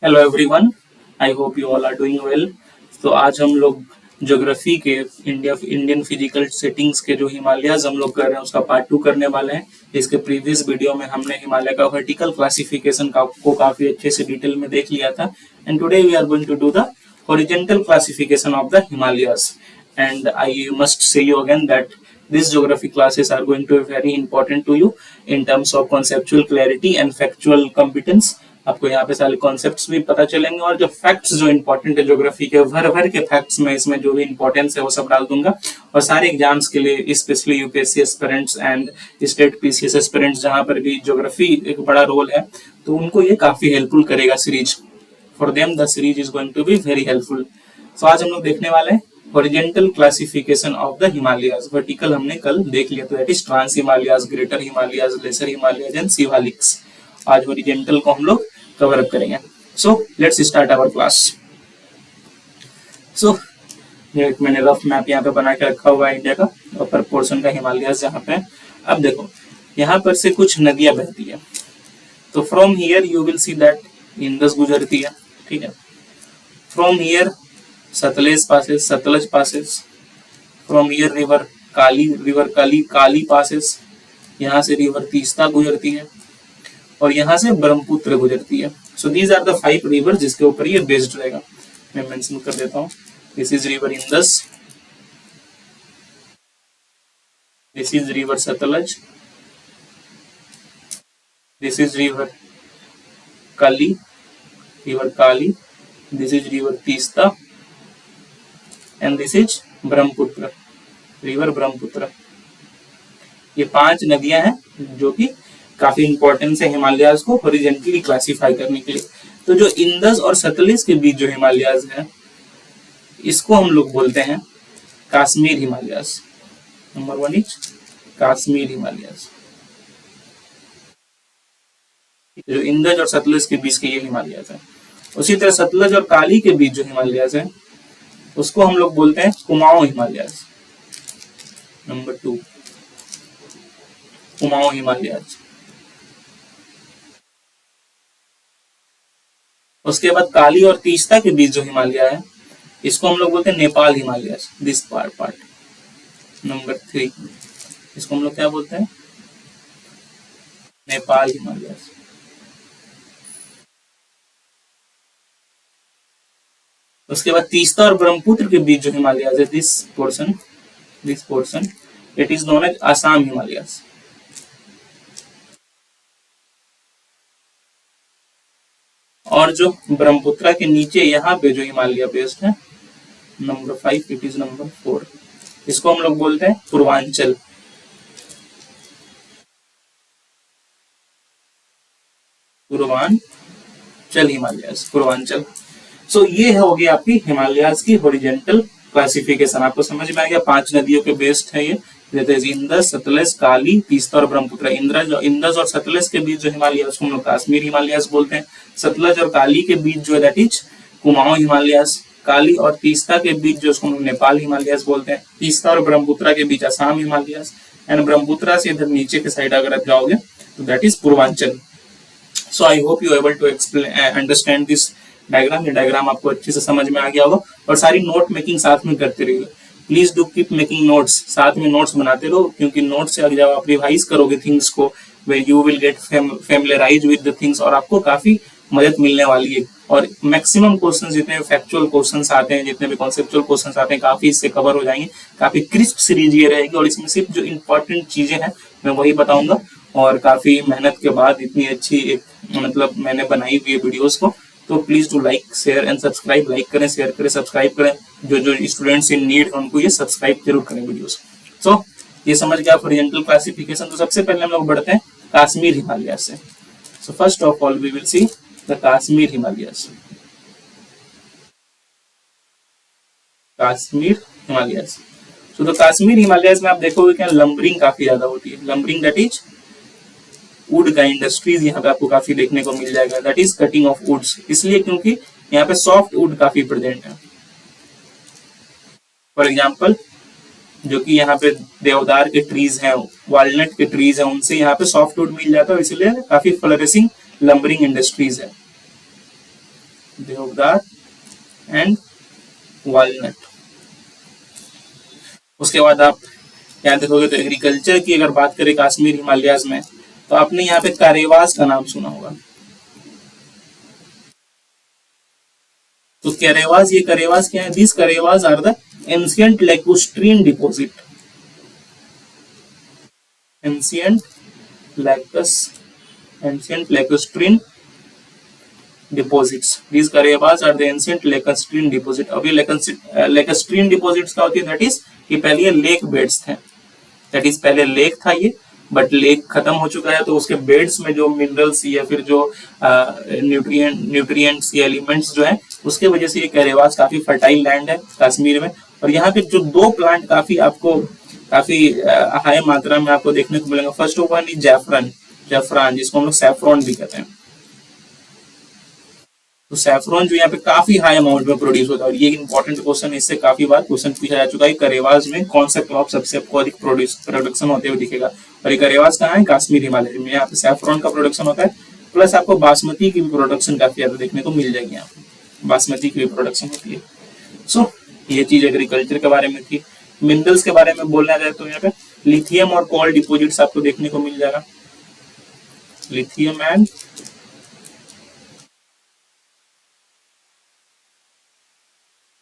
Hello everyone, I hope you all are doing well. तो आज हम लोग ज्योग्राफी के इंडियन फिजिकल सेटिंग्स के जो हिमालयाज हम लोग कर रहे हैं उसका पार्ट 2 करने वाले हैं। इसके प्रीवियस वीडियो में हमने हिमालय का वर्टिकल क्लासिफिकेशन को काफी अच्छे से डिटेल में देख लिया था। And today we are going to do the horizontal classification of the Himalayas. And I must say you again that these geography classes are going to be very important to you in terms of conceptual clarity and factual competence। आपको यहाँ पे सारे concepts भी पता चलेंगे और जो facts जो इंपॉर्टेंट है ज्योग्राफी के भर के फैक्ट्स में इसमें जो भी इंपॉर्टेंस है वो सब डाल दूंगा। और सारे एग्जाम्स के लिए specially UPSC aspirants and state PCS aspirants जहाँ पर भी ज्योग्राफी एक बड़ा रोल है तो उनको ये काफी हेल्पफुल करेगा series. For them the series is going to be very helpful. So आज हम लोग देखने वाले हैं horizontal classification of the Himalayas. Vertical हमने कल देख लिया तो that is trans Himalayas, greater Himalayas, lesser Himalayas and Siwaliks. आज हॉरिजॉन्टल को हम लोग कवर अप करेंगे। So let's start our class. So मैंने रफ मैप यहाँ पे बना के रखा हुआ है इंडिया का अपर पोर्शन का हिमालयाज जहाँ पे। अब देखो यहाँ पर से कुछ नदियां बहती है तो from here you will see that Indus गुजरती है, ठीक है। From here Sutlej passes, from here river Kali passes, यहाँ से रिवर तीस्ता गुजरती है और यहाँ से ब्रह्मपुत्र गुजरती है। So these are the 5 river जिसके ऊपर ये बेस्ड रहेगा। मैं मेंशन कर देता हूँ। This is river Indus, this is river Sutlej, this is river Kali, this is river Teesta and this is Brahmaputra, river Brahmaputra. ये 5 नदियां हैं जो कि काफी इंपॉर्टेंट है हिमालयाज को हॉरिजॉन्टली क्लासिफाई करने के लिए। तो जो इंदस और सतलज के बीच जो हिमालयाज है इसको हम लोग बोलते हैं कश्मीर हिमालयाज। Number 1 is Kashmir Himalayas. जो इंदस और सतलज के बीच के ये हिमालयाज है। उसी तरह सतलज और काली के बीच जो हिमालयाज है उसको हम लोग बोलते हैं कुमाऊं हिमालयाज। नंबर 2 कुमाऊं हिमालयाज। उसके बाद काली और तीस्ता के बीच जो हिमालय है इसको हम लोग बोलते हैं Nepal Himalayas. This part. Number 3 इसको हम लोग क्या बोलते हैं? नेपाल हिमालयाज। उसके बाद तीस्ता और ब्रह्मपुत्र के बीच जो हिमालयाज है this portion it is known as Assam Himalayas. और जो ब्रह्मपुत्र के नीचे यहाँ पे जो हिमालय बेस्ड है नंबर 5 इट इज नंबर 4 इसको हम लोग बोलते हैं पूर्वांचल। हिमालयाज पूर्वांचल। सो ये हो गई आपकी हिमालयाज की हॉरिजॉन्टल क्लासिफिकेशन। आपको समझ में आ गया 5 नदियों के बेस्ड है ये, इंदस, सतलज, काली, तीस्ता और ब्रह्मपुत्र। इंदस और सतलज के बीच जो हिमालय उसको हम लोग कश्मीर हिमालयाज बोलते हैं। सतलज और काली के बीच जो है दैट इज कुमाऊं हिमालयाज। काली और तीस्ता के बीच जो उसको हम लोग नेपाल हिमालयाज बोलते हैं। तीस्ता और ब्रह्मपुत्र के बीच असम हिमालयाज। एंड ब्रह्मपुत्र से इधर नीचे के साइड अगर आप जाओगे तो that is Purvanchal. So I hope you able to understand this diagram. ये डायग्राम आपको अच्छे से समझ में आ गया होगा। और सारी नोट मेकिंग साथ में करते रहिए। Please do keep making notes, साथ में नोट्स बनाते रहो क्योंकि नोट्स से जब आप रिवाइज करोगे थिंग्स को you will get familiarise with the things और आपको काफी मदद मिलने वाली है। और मैक्सिमम क्वेश्चन जितने फैक्चुअल क्वेश्चंस आते हैं, जितने भी कॉन्सेप्चुअल क्वेश्चंस आते हैं काफी इससे कवर हो जाएंगे। काफी क्रिस्प सीरीज ये रहेगी और इसमें सिर्फ जो इंपॉर्टेंट चीजें हैं मैं वही बताऊंगा। और काफी मेहनत के बाद इतनी अच्छी एक मतलब मैंने बनाई हुई है वीडियोस को। तो please do like, share and subscribe. Like करें, शेयर करें, सब्सक्राइब करें। जो स्टूडेंट्स इन नीड उनको ये सब्सक्राइब जरूर करें वीडियोस। सो ये समझ गया हॉरिजॉन्टल क्लासिफिकेशन। तो सबसे पहले हम लोग बढ़ते हैं कश्मीर हिमालय से। So first of all we will see the Kashmir Himalayas. Kashmir Himalayas. तो कश्मीर हिमालयाज में आप देखोगे क्या लंबरिंग काफी ज्यादा होती है। लंबरिंग दैट इज वुड का इंडस्ट्रीज यहाँ पे आपको काफी देखने को मिल जाएगा। That is cutting of woods. इसलिए क्योंकि यहाँ पे सॉफ्ट वुड काफी प्रेजेंट है। फॉर एग्जाम्पल जो कि यहाँ पे देवदार के ट्रीज हैं, वॉलनट के ट्रीज हैं, उनसे यहाँ पे सॉफ्टवुड मिल जाता है, इसलिए काफी फ्लरिशिंग लंबरिंग इंडस्ट्रीज है। देवदार एंड वॉलनट। उसके बाद आप यहाँ देखोगे तो एग्रीकल्चर की अगर बात करें कश्मीर हिमालयाज में, तो आपने यहाँ पे करेवास का नाम सुना होगा। तो करेवास, ये करेवास क्या है? This Karewas are the ancient lacustrine deposit, ancient lacustrine deposits. These Karewas are the ancient lacustrine deposit. अभी लैकुस्ट्रीन डिपॉजिट्स क्या होती है? दैट इज कि पहले ये लेक बेड्स थे, दैट इज पहले लेक था ये, बट लेक खत्म हो चुका है, तो उसके बेड्स में जो मिनरल्स या फिर जो न्यूट्रिएंट्स या एलिमेंट्स जो है, उसके वजह से ये करेवास काफी फर्टाइल लैंड है कश्मीर में। और यहाँ पे जो दो प्लांट काफी हाई मात्रा में आपको देखने को मिलेगा। फर्स्ट वन इज जैफरान, जिसको हम लोग सैफरॉन भी कहते हैं। तो सैफरॉन जो यहाँ पे काफी हाई अमाउंट में प्रोड्यूस होता है, और ये इंपॉर्टेंट क्वेश्चन, इससे काफी बार क्वेश्चन पूछा जा चुका है। करेवास में कौन सा क्रॉप सबसे आपको अधिक प्रोडक्शन होते हुए दिखेगा? और ये करेवास कहाँ है? कश्मीर हिमालय में। यहाँ पे सैफरॉन का प्रोडक्शन होता है, प्लस आपको बासमती की भी प्रोडक्शन काफी ज्यादा देखने को मिल जाएगी। यहाँ पे बासमती की भी प्रोडक्शन होती है। सो ये चीज एग्रीकल्चर के बारे में थी। मिनरल्स के बारे में बोलना जाए तो यहाँ पे लिथियम और कोल डिपोजिट्स आपको देखने को मिल जाएगा, लिथियम एंड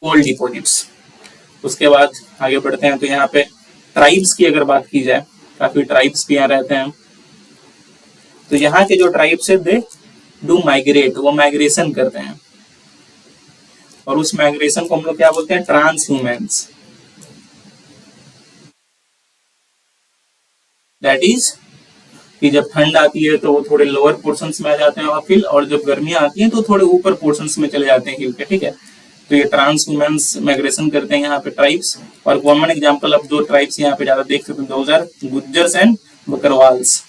कोल डिपोजिट्स। उसके बाद आगे बढ़ते हैं तो यहाँ पे ट्राइब्स की अगर बात की जाए, काफी ट्राइब्स भी यहाँ रहते हैं। तो यहाँ के जो ट्राइब्स है दे डू माइग्रेट, वो माइग्रेशन करते हैं, और उस माइग्रेशन को हम लोग क्या बोलते हैं? Trans humans. दैट इज कि जब ठंड आती है तो वो थोड़े लोअर पोर्शंस में आ जाते हैं हिल, और जब गर्मियां आती हैं तो थोड़े ऊपर पोर्शंस में चले जाते हैं हिल के, ठीक है। तो ये ट्रांस ह्यूमन्स माइग्रेशन करते हैं यहाँ पे ट्राइब्स। और कॉमन एग्जांपल अब दो ट्राइब्स यहाँ पे ज्यादा देख सकते हैं, those are Gujjars and बकरवाल्स।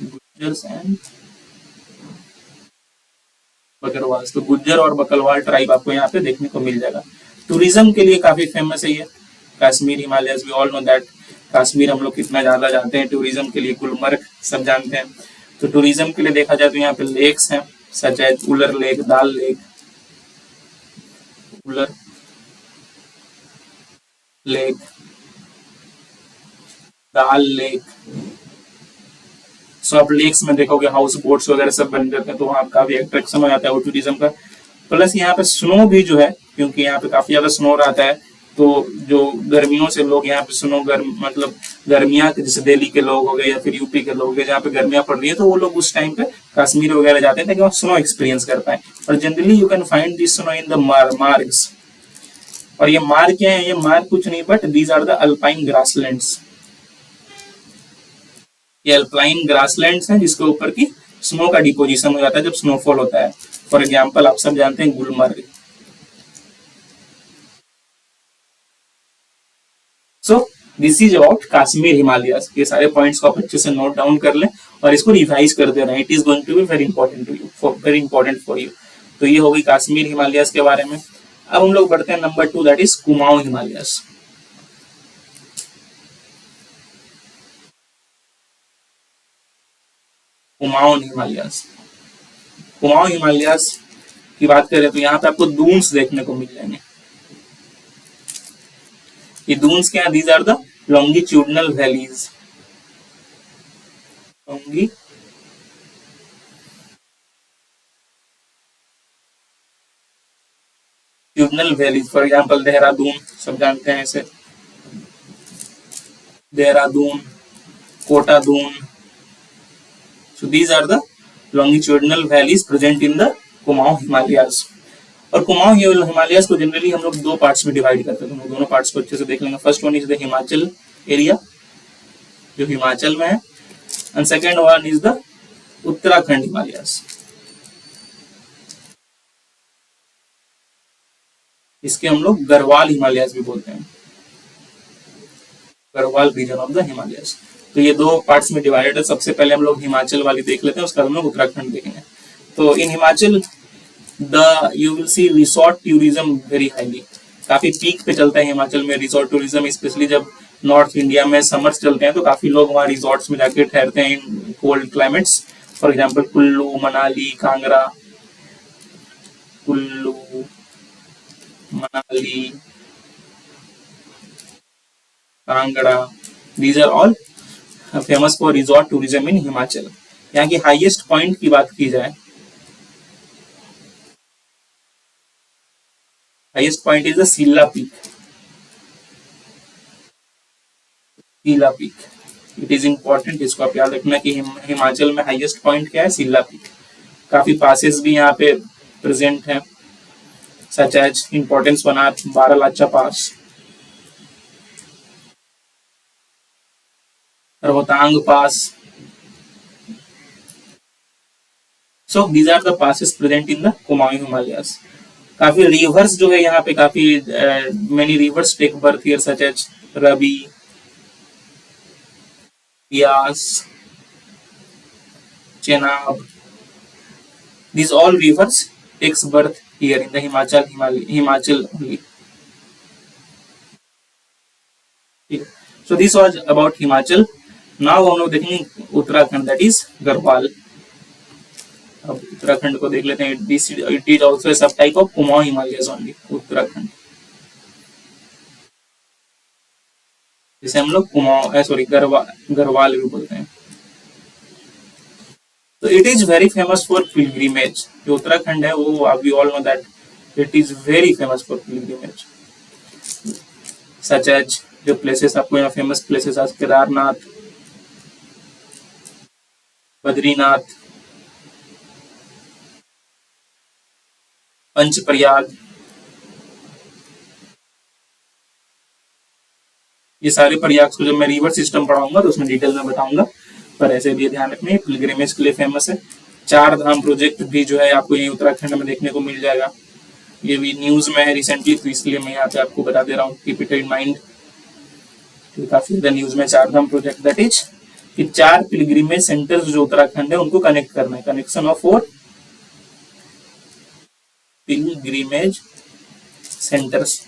Gujjars and बकरवाल्स, तो गुज्जर और बकरवाल ट्राइब आपको यहाँ पे देखने को मिल जाएगा। टूरिज्म के लिए काफी फेमस है ये Kashmir Himalayas. We all know that Kashmir हम लोग कितना ज्यादा जाते हैं टूरिज्म के लिए, गुलमर्ग सब जानते हैं। तो टूरिज्म के लिए देखा जाए तो यहाँ पे लेक्स हैं, सच एज उलर लेक, दाल लेक, उलर लेक, दाल लेक। सो आप लेक्स में देखोगे हाउस बोट्स वगैरह सब बन जाते हैं, तो वहाँ काफी अट्रैक्शन हो जाता है वो टूरिज्म का। प्लस यहाँ पे स्नो भी जो है, क्योंकि यहाँ पे काफी ज्यादा स्नो रहता है, तो जो गर्मियों से लोग यहाँ पे स्नो मतलब गर्मियाँ, जैसे दिल्ली के लोग हो गए या फिर यूपी के लोग हो गए जहाँ पे गर्मियाँ पड़ रही है, तो वो लोग उस टाइम पे कश्मीर वगैरह जाते हैं ताकि वहाँ स्नो एक्सपीरियंस कर पाए। और generally you can find this snow in the margs. और ये मार्ग क्या है? ये मार्ग कुछ नहीं but these are the alpine grasslands. ये अल्पाइन ग्रासलैंड्स हैं जिसके ऊपर की स्नो का डिपोजिशन हो जाता है जब स्नोफॉल होता है। फॉर एग्जाम्पल आप सब जानते हैं गुलमर्ग। सो this is about Kashmir Himalayas. ये सारे पॉइंट्स को आप अच्छे से नोट डाउन कर लें और इसको रिवाइज करते रहें। It is going to be very important to you, very important for you. तो ये हो गई कश्मीर हिमालयस के बारे में। अब हम लोग बढ़ते हैं number 2, that is Kumaon Himalayas. Kumaon Himalayas, Kumaon Himalayas की बात करें तो यहाँ पे आपको दून्स देखने को मिल जाएंगे। ये दून्स क्या है? These are the longitudinal valleys, longitudinal valleys. For example Dehradun सब जानते हैं इसे, Dehradun, Kotadun. So these are the longitudinal valleys present in the Kumaon Himalayas. और कुमाऊं हिमालयस को जनरली हम लोग दो पार्ट्स में डिवाइड करते हैं, तो दोनों पार्ट्स को अच्छे से देख लेंगे। First one is the Himachal area जो हिमाचल में है, and second one is the Uttarakhand Himalayas. इसके हम लोग गढ़वाल हिमालयस भी बोलते हैं, Garhwal region of the Himalayas. तो ये दो पार्ट्स में डिवाइडेड है। सबसे पहले हम लोग हिमाचल वाली देख लेते हैं, उसके बाद हम लोग उत्तराखंड देखेंगे। तो in Himachal you will see resort tourism very highly, काफी पीक पे चलता है हिमाचल में रिसोर्ट टूरिज्म, स्पेशली जब नॉर्थ इंडिया में समर्स चलते हैं तो काफी लोग वहाँ रिसोर्ट्स में जाके ठहरते हैं in cold climates. For example Kullu, Manali, Kangra, Kullu, Manali, Kangra, these are all famous for resort tourism in Himachal. यहाँ की हाईएस्ट पॉइंट की बात की जाए, हाईएस्ट पॉइंट इज द सीला पीक। सीला पीक, इट इज इंपॉर्टेंट, इसको आप याद रखना कि हिमाचल में हाईएस्ट पॉइंट क्या है, सीला पीक। काफी पासेस भी यहाँ पे प्रेजेंट हैं, सच एज इंपॉर्टेंस बना Baralacha pass, Rohtang pass. So these are the passes present in the Kumaon Himalayas. काफी रिवर्स जो है यहाँ पे, काफी many rivers take birth here such as Ravi, Beas, Chenab. These all rivers takes birth here in the Himachal only. So this was about Himachal. Now हम लोग देखेंगे Uttarakhand, that is Garhwal. अब उत्तराखंड को देख लेते हैं। It is also a subtype of Kumaon Himalayas only, Uttarakhand, जिसे हम लोग गढ़वाल भी बोलते हैं। So it is very famous for pilgrimage. जो उत्तराखंड है वो, we all know that it is very famous for pilgrimage. Such as जो places आपको यहाँ famous places आज केदारनाथ, बद्रीनाथ, पंचप्रयाग, ये सारे प्रयाग को जब मैं रिवर सिस्टम पढ़ाऊंगा तो उसमें डिटेल में बताऊंगा, पर ऐसे भी ध्यान रखना पिलग्रिमेज के लिए फेमस है। 4 धाम प्रोजेक्ट भी जो है आपको यही उत्तराखंड में देखने को मिल जाएगा। ये भी न्यूज में है रिसेंटली, तो इसलिए मैं यहाँ पे आपको बता दे रहा हूँ, कीप इट इन माइंड। काफी ज्यादा न्यूज में 4 धाम प्रोजेक्ट, दैट इज कि 4 पिलग्रिमेज सेंटर्स जो उत्तराखंड है उनको कनेक्ट करना है। कनेक्शन ऑफ 4 पिलग्रिमेज सेंटर्स,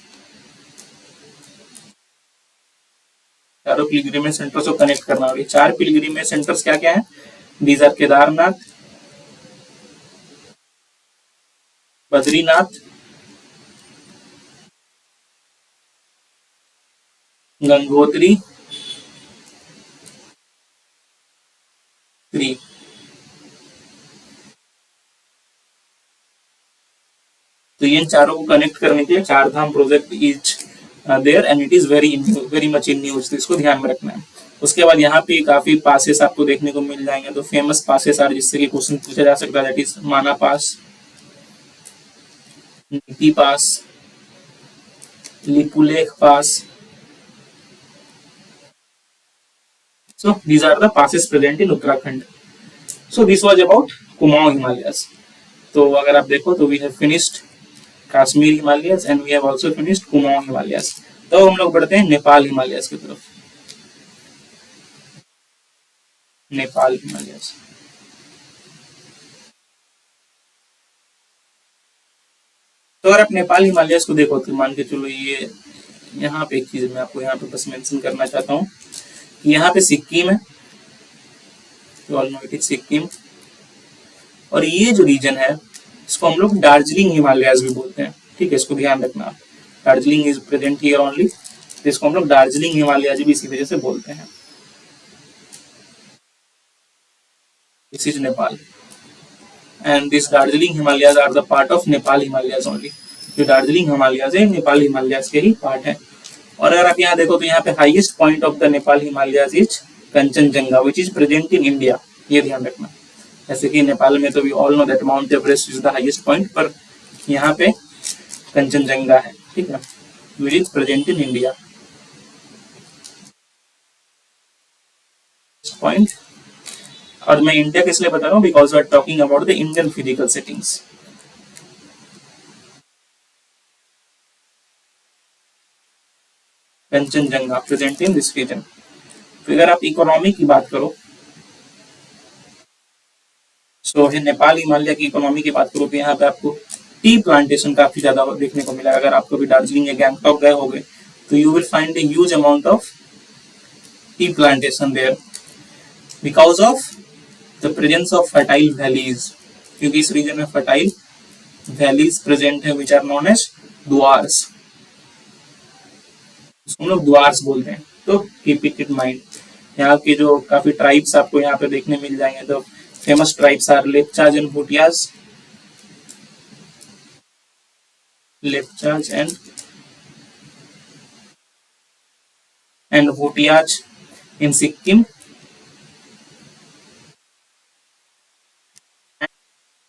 चारों पिलग्रिमेज सेंटर्स को कनेक्ट करना होगा। 4 पिलग्रिमेज सेंटर्स क्या क्या है? दीज आर केदारनाथ, बद्रीनाथ, गंगोत्री, तो ये चारों को कनेक्ट करने के लिए 4 Dham project is there and it is very much in news, तो इसको ध्यान में रखना है। उसके बाद यहाँ पे काफी पासेस आपको देखने को मिल जाएंगे, तो फेमस पासेस आर जिससे कि क्वेश्चन पूछा जा सकता है, दैट इज माना पास, नीति पास, लिपुलेख पास। So these are the passes present in Uttarakhand. So this was about Kumaon Himalayas. तो अगर आप देखो तो we have finished Kashmir Himalayas and we have also finished Kumaon Himalayas. तो हम लोग बढ़ते हैं नेपाल हिमालयस की तरफ। नेपाल हिमालयस, तो अगर आप नेपाल हिमालयस को देखो तो मान के चलो, ये यहाँ पे एक चीज मैं आपको यहाँ पे बस मेंशन करना चाहता हूँ, यहाँ पे सिक्किम है, सिक्किम, और ये जो रीजन है इसको हम लोग दार्जिलिंग हिमालयस भी बोलते हैं, ठीक है, इसको ध्यान रखना। Darjeeling is present here only, तो इसको हम लोग दार्जिलिंग हिमालयस भी इसी वजह से बोलते हैं। This is Nepal and this Darjeeling Himalayas are the part of Nepal Himalayas only. जो दार्जिलिंग हिमालयस है नेपाल हिमालयस के ही पार्ट है। और अगर आप यहाँ देखो तो यहाँ पे highest point of the Nepal Himalayas is Kanchenjunga which is present in India, ये ध्यान रखना। जैसे कि नेपाल में तो we all know that Mount Everest is the highest point, पर यहाँ पे कंचनजंगा है, ठीक है, which is present in India point. और मैं इंडिया किस लिए बता रहा हूँ, because we are talking about the Indian physical settings. Kanchenjunga present in this reason. फिर अगर आप इकोनॉमी की बात करो, सो नेपाल हिमालय की इकोनॉमी की बात करो तो यहाँ पे आपको टी प्लांटेशन काफी ज्यादा देखने को मिला। अगर आप कभी दार्जिलिंग या गैंगटॉक गए होंगे तो you will find a huge amount of tea plantation there because of the presence of fertile valleys, क्योंकि इस रीजन में फर्टाइल वैलीज प्रेजेंट है which are known as Duars, हम लोग द्वार्स बोलते हैं। तो कीप इट इन माइंड। यहाँ के जो काफी ट्राइब्स आपको यहाँ पे देखने मिल जाएंगे। तो famous tribes are Lepchas and Bhutias, Lepchas and Bhutias in Sikkim,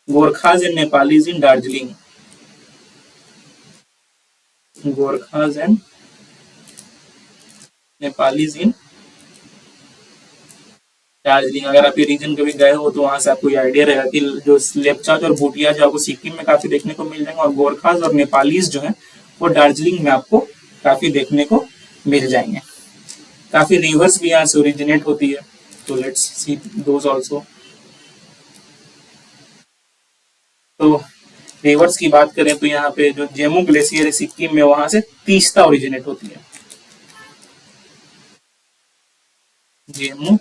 Gorkhas and Nepalis in Darjeeling, Gorkhas and Nepalis in Darjeeling. अगर आप ये रीजन कभी गए हो तो वहां से आपको ये आइडिया रहेगा कि जो लेप्चाज और भूटिया जो आपको सिक्किम में काफी देखने को मिल जाएंगे, और गोरखाज और नेपालीज जो है वो दार्जिलिंग में आपको काफी देखने को मिल जाएंगे। काफी रिवर्स भी यहाँ से ओरिजिनेट होती है, तो लेट्स सी दोज आल्सो। तो रिवर्स की बात करें तो यहाँ पे जो जेमू ग्लेशियर है सिक्किम में, वहां से तीस्ता ओरिजिनेट होती है। जेमू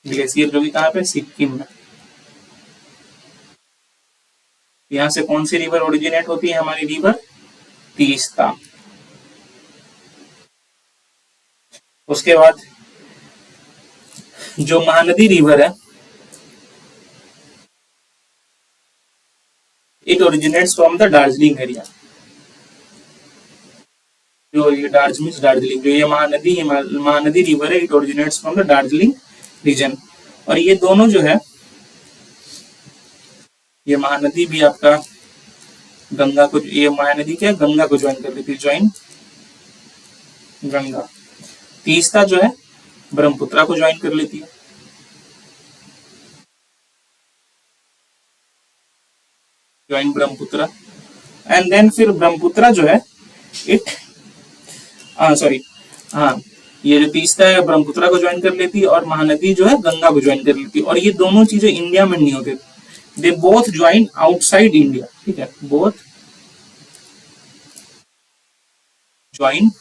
ग्लेशियर जो भी कहाँ पे, सिक्किम में। यहाँ से कौन सी रिवर ओरिजिनेट होती है, हमारी रिवर तीस्ता। उसके बाद जो महानदी रिवर है, it originates from the Darjeeling area. जो ये दार्जिलिंग जो ये महानदी रिवर है, it originates from the Darjeeling region. और ये दोनों जो है, ये महानदी भी आपका गंगा को, ये महानदी क्या गंगा को ज्वाइन कर लेती है, ज्वाइन गंगा। तीस्ता जो है ब्रह्मपुत्रा को ज्वाइन कर लेती है, ज्वाइन ब्रह्मपुत्रा। एंड देन फिर ब्रह्मपुत्रा जो है इट सॉरी हाँ, ये जो तीस्ता है ब्रह्मपुत्रा को ज्वाइन कर लेती है, और महानदी जो है गंगा को ज्वाइन कर लेती है। और ये दोनों चीजें इंडिया में नहीं होते, they both join outside India. ठीक है, बोथ ज्वाइन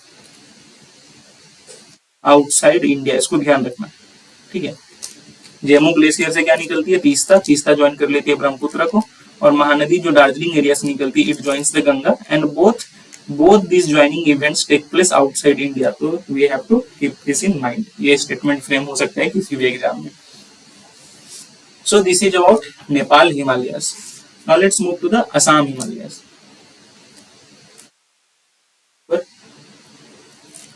आउटसाइड इंडिया, इसको ध्यान रखना। ठीक है, जेमू ग्लेशियर से क्या निकलती है, तीस्ता, तीस्ता ज्वाइन कर लेती है ब्रह्मपुत्र को, और महानदी जो दार्जिलिंग एरिया से निकलती है, it joins the Ganga. And both these joining events take place outside India. तो we have to keep this in mind. ये स्टेटमेंट फ्रेम हो सकता है किसी भी एग्जाम में। So this is about Nepal Himalayas. Now let's move to the Assam Himalayas.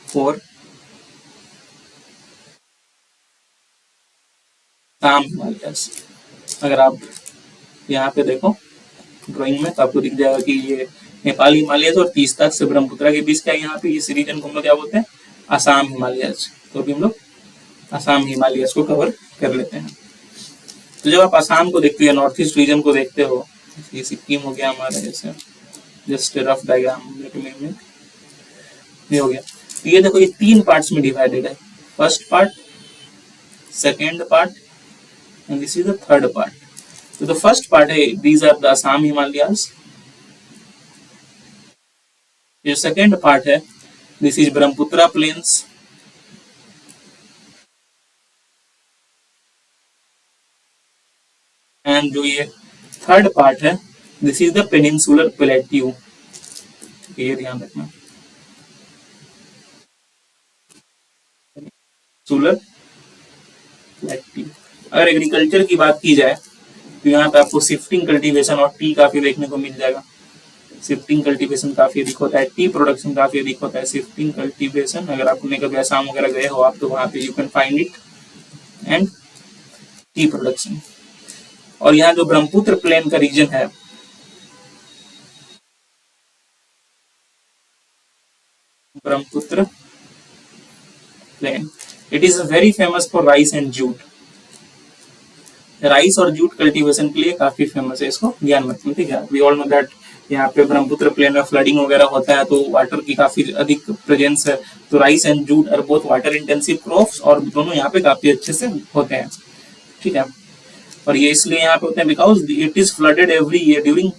For Assam Himalayas, अगर आप यहाँ पे देखो ड्राइंग में तो आपको दिख जाएगा कि ये नेपाल हिमालयस और तीस्ता से ब्रह्मपुत्रा के बीच क्या है, यहाँ पे इस रीजन को हम लोग क्या बोलते हैं, आसाम हिमालयस। तो अभी हम लोग आसाम हिमालयस को कवर कर लेते हैं। तो जब आप आसाम को देखते हो, नॉर्थ ईस्ट रीजन को देखते हो, ये सिक्किम हो गया हमारा, जैसे जस्ट रफ डायग्राम ये हो गया। तो ये देखो, ये 3 पार्ट्स में डिवाइडेड है, first part, second part and this is the third part. तो द फर्स्ट पार्ट है, these are the Assam Himalayas. जो सेकेंड पार्ट है, this is Brahmaputra plains. And जो ये थर्ड पार्ट है, this is the peninsular plateau. ये ध्यान रखना, पेनिनसुलर प्लेट्यू। अगर एग्रीकल्चर की बात की जाए तो यहाँ पे आपको शिफ्टिंग कल्टीवेशन और टी काफी देखने को मिल जाएगा। शिफ्टिंग कल्टीवेशन काफी अधिक होता है, टी प्रोडक्शन काफी अधिक होता है। शिफ्टिंग कल्टीवेशन, अगर आपने कभी आसाम वगैरह गए हो आप, तो वहां पे you can find it, and tea production. और यहाँ जो ब्रह्मपुत्र प्लेन का रीजन है, Brahmaputra plain, it is very famous for rice and jute. Rice और जूट कल्टीवेशन के लिए काफी फेमस है, इसको ध्यान रखना। ठीक है, वी ऑल नो दैट यहाँ पे ब्रह्मपुत्र प्लेन में फ्लडिंग वगैरह होता है, तो वाटर की काफी अधिक प्रेजेंस है। तो rice and jute are both water intensive crops, और दोनों यहाँ पे काफी अच्छे से होते हैं। ठीक है, और ये इसलिए यहाँ पे होते हैं because it is flooded every year during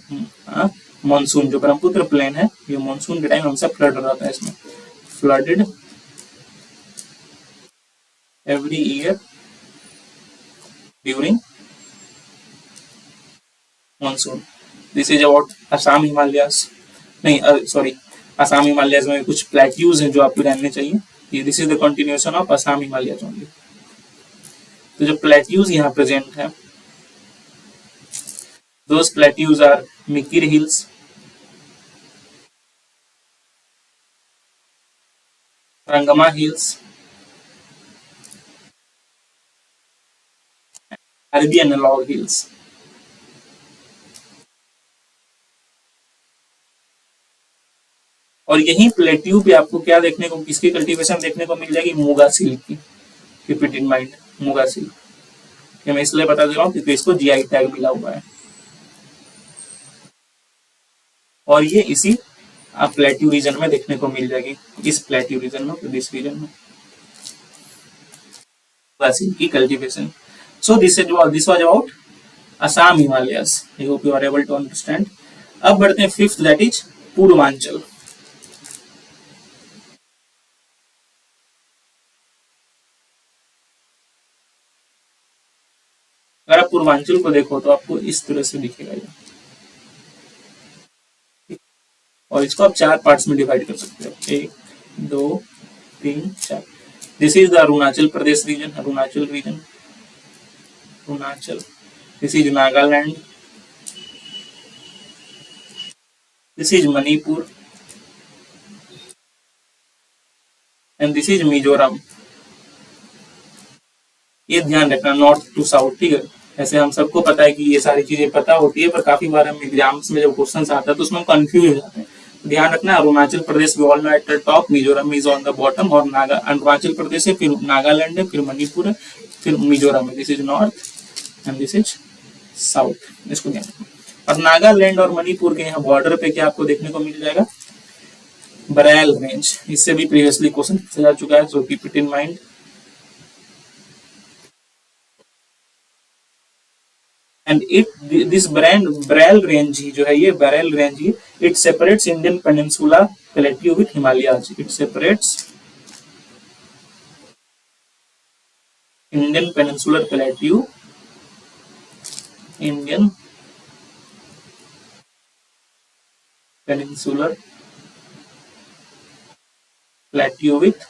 monsoon. जो ब्रह्मपुत्र प्लेन है, ये मानसून के टाइम हमेशा फ्लड रहता है इसमें, flooded every year during monsoon. This is about Assam Himalayas, नहीं सॉरी, असम हिमालयाज में कुछ प्लेट्यूज हैं जो आपको जानने चाहिए। ये this is the continuation of Assam Himalayas only. तो जो प्लेट्यूज यहाँ प्रेजेंट है, those plateaus are Mikir hills, Rengma hills, अरबियन एनालॉग हिल्स। और यही प्लेट्यू पे आपको क्या देखने को, किसकी कल्टीवेशन देखने को मिल जाएगी, मूगा सिल्क की। Keep it in mind, Muga silk. ये मैं इसलिए बता दे रहा हूँ क्योंकि इसको जीआई टैग मिला हुआ है। और ये इसी प्लेट्यू रीजन में देखने को मिल जाएगी, इस प्लेट्यू रीजन में, प्रदेश रीजन में की cultivation. So this was about Assam Himalayas. I hope you are able to understand. अब बढ़ते हैं फिफ्थ, दैट इज पूर्वांचल। अगर आप पूर्वांचल को देखो तो आपको इस तरह से दिखेगा ये, और इसको आप चार पार्ट्स में डिवाइड कर सकते हो, 1 2 3 4। This is the Arunachal Pradesh region, Arunachal region, Arunachal. This is Nagaland, this is Manipur, and this is Mizoram. ये ध्यान रखना, नॉर्थ टू साउथ, ठीक है। ऐसे हम सबको पता है कि ये सारी चीजें पता होती है, पर काफी बार हम एग्जाम्स में जब क्वेश्चन आता है तो उसमें हम कंफ्यूज हो जाते हैं। ध्यान रखना, Arunachal Pradesh we all know at the top, Mizoram is on the bottom, और अरुणाचल प्रदेश है, फिर नागालैंड है, फिर मणिपुर है, फिर मिजोरम है। This is north and this is south, इसको ध्यान रखना। और नागालैंड और मणिपुर के यहाँ बॉर्डर पे क्या आपको देखने को मिल जाएगा, बरेल रेंज। इससे भी प्रीवियसली क्वेश्चन पूछा जा चुका है, so keep it in mind. And it this Barail range ही जो है, ये बरेल रेंज ही, it separates Indian peninsula plateau with Himalayas. It separates Indian peninsular plateau, Indian peninsular plateau with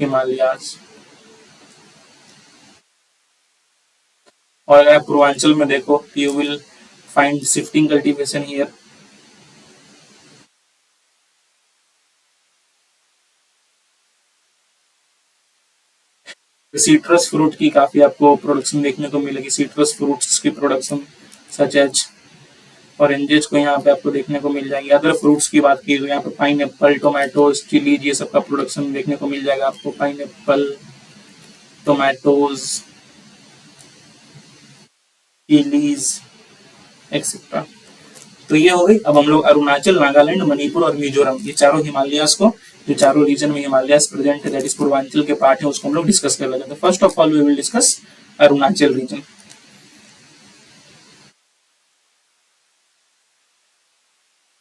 Himalayas. और अगर आप पूर्वांचल में देखो, you will find shifting cultivation here. Citrus fruit की काफी आपको प्रोडक्शन देखने को मिलेगी, सिट्रस फ्रूट्स की प्रोडक्शन सच एज ऑरेंजेस को यहाँ पे आपको देखने को मिल जाएगी। अदर फ्रूट्स की बात की तो यहाँ पे पाइन एप्पल, टोमेटोज, चिलीज, ये सब का प्रोडक्शन देखने को मिल जाएगा आपको। Pine Apple, tomatoes, chillies etcetera. तो ये हो गई। अब हम लोग अरुणाचल, नागालैंड, मणिपुर और मिजोरम, ये चारों हिमालयास को, जो चारों रीजन में हिमालयास प्रेजेंट है, दैट इज पूर्वांचल के पार्ट है, उसको हम लोग डिस्कस कर लेते हैं। First of all we will discuss Arunachal region.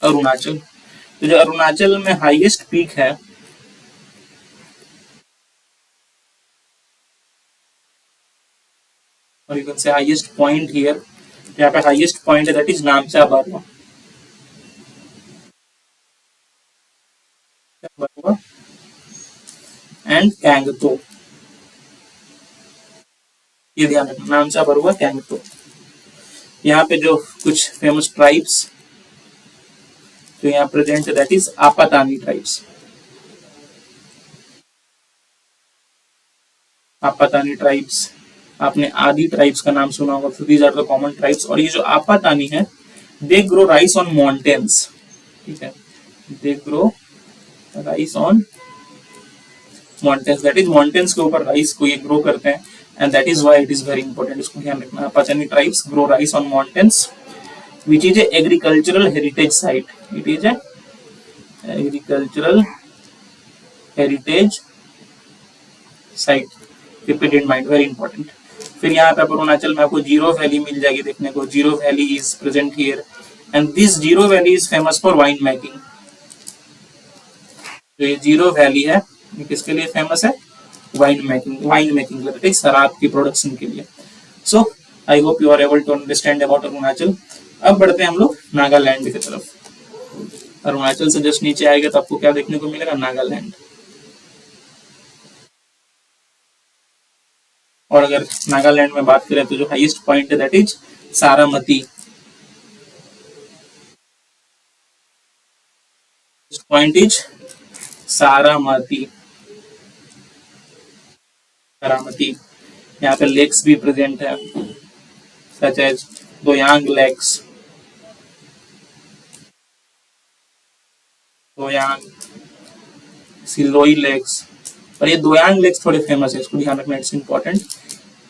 Arunachal, तो जो अरुणाचल में हाईएस्ट पीक है, और you can say highest point here, यहाँ पे हाईएस्ट पॉइंट है, that is Namcha Barwa. And Kangto, ये ध्यान रखना, नामचा बरुआ, कैंगतो। यहाँ पे जो कुछ फेमस ट्राइब्स जो यहाँ प्रेजेंट है, that is Apatani tribes. Apatani tribes, आपने आदि ट्राइब्स का नाम सुना होगा, these are the common tribes. और ये जो आपातानी है, they grow rice on mountains, ठीक है, they grow rice on mountains, that is mountains के ऊपर राइस को ये ग्रो करते हैं, and that is why it is very important, इसको ध्यान रखना। Apatani tribes grow rice on mountains which is a agricultural heritage site. It is a agricultural heritage site. Keep it in mind, very important. फिर यहाँ पे अरुणाचल में आपको zero valley मिल जाएगी देखने को। Zero valley is present here, and this zero valley is famous for wine making. तो ये जीरो वैली है, ये किसके लिए फेमस है, वाइन मेकिंग के लिए, शराब की प्रोडक्शन के लिए। So I hope you are able to understand about Arunachal. अब बढ़ते हैं हम लोग नागालैंड की तरफ। अरुणाचल से जस्ट नीचे आएगा तो आपको क्या देखने को मिलेगा, नागालैंड। और अगर नागालैंड में बात करें तो जो हाईएस्ट पॉइंट है that is Saramati. Point is Saramati, Saramati. यहाँ पे लेक्स भी प्रेजेंट है such as Doyang lakes, Doyang, Shilloi lakes. और ये दोयांग लेक्स थोड़े फेमस है, इसको ध्यान रखना, it's important.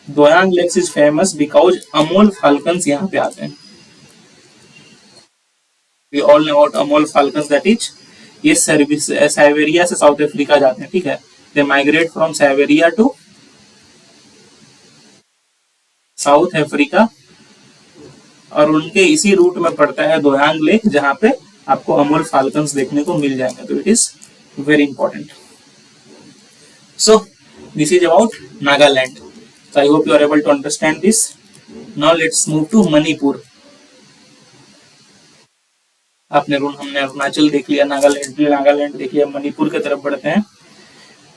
Doyang lakes is famous because Amur falcons यहाँ पे आते हैं। We all know about Amur falcons, that is ये साइबेरिया से साउथ अफ्रीका जाते हैं, ठीक है। They migrate from Siberia to South Africa, और उनके इसी रूट में पड़ता है दोयांग लेक, जहां पे आपको अमोल फाल्कन्स देखने को मिल जाएंगे। तो it is very important. So this is about Nagaland. So I hope you are able to understand this. Now let's move to Manipur. हमने अरुणाचल देख लिया, नागालैंड देख लिया, मणिपुर की तरफ बढ़ते हैं।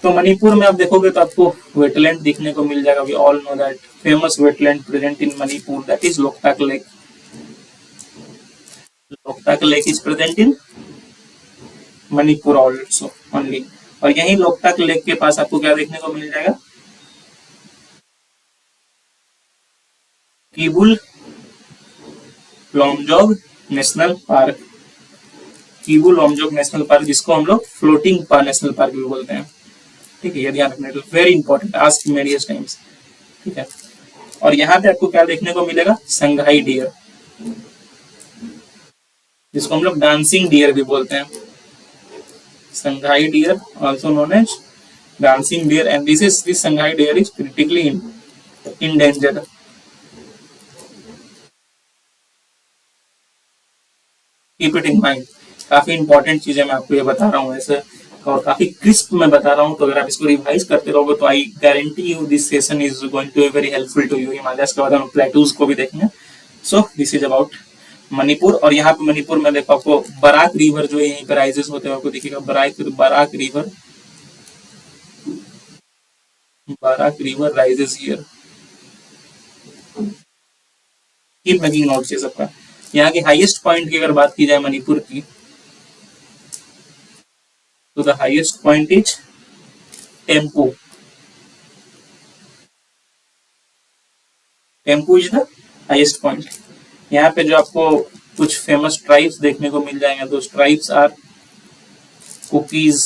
तो मणिपुर में आप देखोगे तो आपको वेटलैंड दिखने को मिल जाएगा। We all know that famous wetland present in Manipur, that is Loktak lake. Loktak lake is present in Manipur also only. और यही लोकतक लेक के पास आपको क्या देखने को मिल जाएगा, Keibul लॉमजोग national park. Keibul लॉमजोग national park, जिसको हम लोग फ्लोटिंग नेशनल पार्क भी बोलते हैं, ठीक है। ये ध्यान रखना, वेरी इंपॉर्टेंट, आस्क मेरियस टाइम्स, ठीक है। और यहाँ पे आपको क्या देखने को मिलेगा, संघाई डियर, जिसको हम लोग डांसिंग डियर भी बोलते हैं। Shanghai deer, also known as dancing deer, and this Shanghai deer is critically endangered. Keep it in mind. काफी इंपॉर्टेंट चीजें मैं आपको ये बता रहा हूँ ऐसे, और काफी क्रिस्प में बता रहा हूँ। तो अगर आप इसको रिवाइज करते रहोगे तो I guarantee you this session is going to be very helpful to you. Himalayas के बाद हम प्लेटूज को भी देखेंगे। So this is about Manipur. और यहाँ पे मणिपुर में देखो आपको बराक रिवर जो यहीं पे राइजेस होते हैं, आपको दिखेगा Barak river, Barak river rises here. Keep making notes ये सबका। यहाँ के हाईएस्ट पॉइंट की अगर बात की जाए मणिपुर की, तो the highest point is tempo. Tempo is the highest point. यहाँ पे जो आपको कुछ फेमस ट्राइब्स देखने को मिल जाएंगे, दो tribes are Kukis,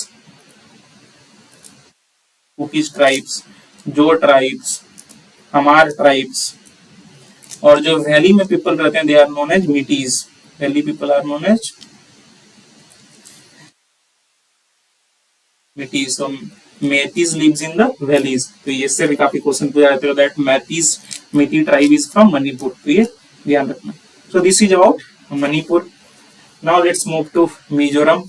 Kukis tribes, Zo tribes, Hmar tribes. और जो वैली में पीपल रहते हैं they are known as Meiteis. Valley people are known as Meiteis. तो Meiteis lives in the valleys. तो ये से भी काफी क्वेश्चन पूछा जाते हैं दैट मेतीज मीटी ट्राइब इज फ्रॉम मणिपुर। तो ये ध्यान रखना। So this is about Manipur. Now let's move to Mizoram.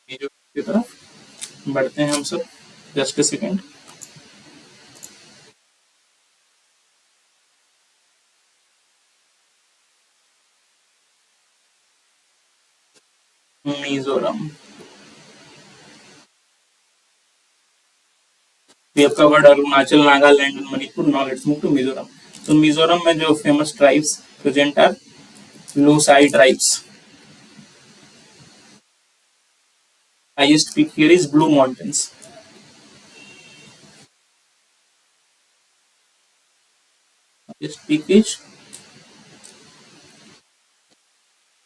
Mizoram की तरफ बढ़ते हैं हम सब। Just a second. Mizoram, we have covered Arunachal, Nagaland and Manipur. Now let's move to Mizoram. तो मिजोरम में जो famous tribes present are Lushai tribes. Highest peak here is blue mountains. Highest peak is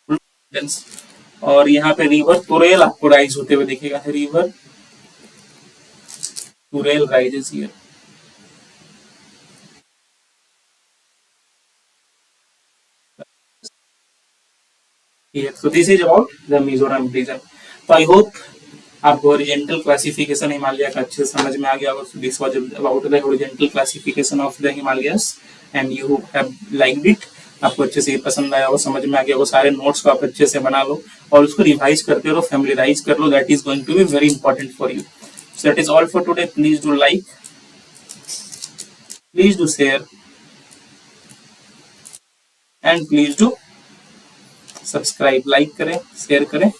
blue mountains. और यहाँ पे रिवर तुरेल आपको राइज होते हुए दिखेगा। River Tuirial rises here. So this is about the Mizoram region. So I hope आपको horizontal classification Himalaya का अच्छे से समझ में आ गया होगा। This was about the horizontal classification of the Himalayas and you have liked it. आपको अच्छे से पसंद आया हो, समझ में आ गया हो। सारे नोट्स को आप अच्छे से बना लो और उसको रिवाइज करते रहो, फैमिलियराइज कर लो। That is going to be very important for you. So that is all for today. Please do like, please do share and please do subscribe. Like करें, शेयर करें,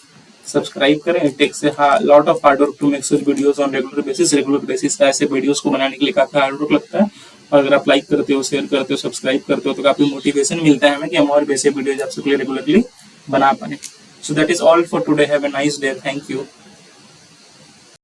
सब्सक्राइब करें। It takes lot of hard work to make such videos on regular basis. Regular basis पे ऐसे videos को बनाने के लिए काफी हार्ड वर्क लगता है, और अगर आप लाइक करते हो, शेयर करते हो, सब्सक्राइब करते हो तो काफी मोटिवेशन मिलता है हमें कि हम और वैसे वीडियोज आप सबके लिए रेगुलरली बना पाए। सो that is all for today. Have a nice day. Thank you.